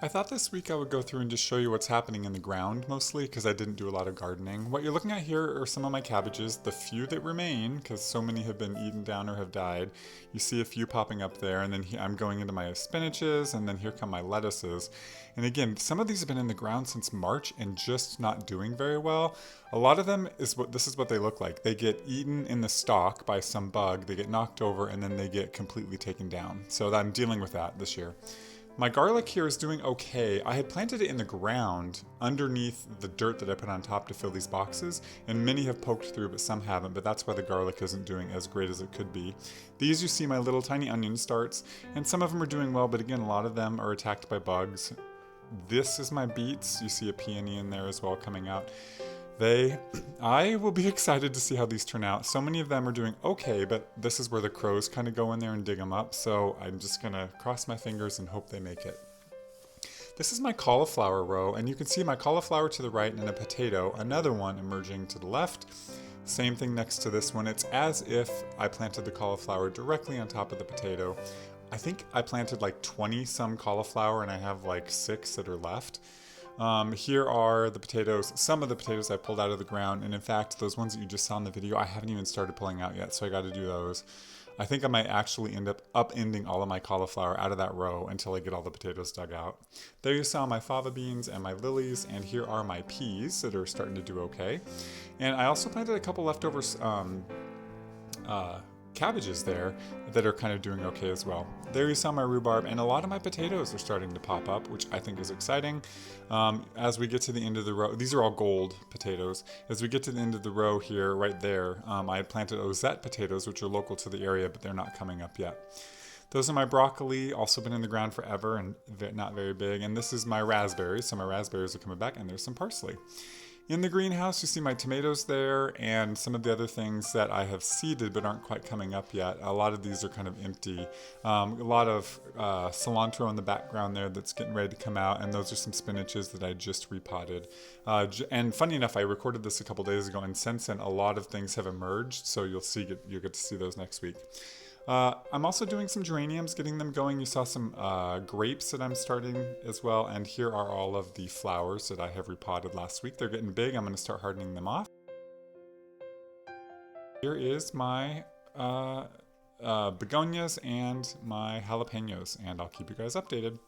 I thought this week I would go through and just show you what's happening in the ground mostly because I didn't do a lot of gardening. What you're looking at here are some of my cabbages, the few that remain because so many have been eaten down or have died. You see a few popping up there, and then I'm going into my spinaches, and then here come my lettuces. And again, some of these have been in the ground since March and just not doing very well. A lot of them this is what they look like. They get eaten in the stalk by some bug, they get knocked over, and then they get completely taken down. So I'm dealing with that this year. My garlic here is doing okay. I had planted it in the ground underneath the dirt that I put on top to fill these boxes, and many have poked through, but some haven't, but that's why the garlic isn't doing as great as it could be. These you see my little tiny onion starts, and some of them are doing well, but again, a lot of them are attacked by bugs. This is my beets. You see a peony in there as well coming out. I will be excited to see how these turn out. So many of them are doing okay, but this is where the crows kind of go in there and dig them up. So I'm just gonna cross my fingers and hope they make it. This is my cauliflower row, and you can see my cauliflower to the right and a potato, another one emerging to the left. Same thing next to this one. It's as if I planted the cauliflower directly on top of the potato. I think I planted like 20 some cauliflower and I have like 6 that are left. Here are the potatoes, some of the potatoes I pulled out of the ground, and in fact, those ones that you just saw in the video, I haven't even started pulling out yet, so I gotta do those. I think I might actually end up upending all of my cauliflower out of that row until I get all the potatoes dug out. There you saw my fava beans and my lilies, and here are my peas that are starting to do okay. And I also planted a couple leftover cabbages there that are kind of doing okay as well. There you saw my rhubarb, and a lot of my potatoes are starting to pop up, which I think is exciting. As we get to the end of the row, these are all gold potatoes. As we get to the end of the row here, right there, I had planted Ozette potatoes, which are local to the area, but they're not coming up yet. Those are my broccoli, also been in the ground forever and not very big. And this is my raspberries, so my raspberries are coming back, and there's some parsley. In the greenhouse, you see my tomatoes there and some of the other things that I have seeded but aren't quite coming up yet. A lot of these are kind of empty. A lot of cilantro in the background there that's getting ready to come out, and those are some spinaches that I just repotted. And funny enough, I recorded this a couple days ago, and since then a lot of things have emerged, so you'll get to see those next week. I'm also doing some geraniums, getting them going. You saw some grapes that I'm starting as well, and here are all of the flowers that I have repotted last week. They're getting big. I'm going to start hardening them off. Here is my begonias and my jalapenos, and I'll keep you guys updated.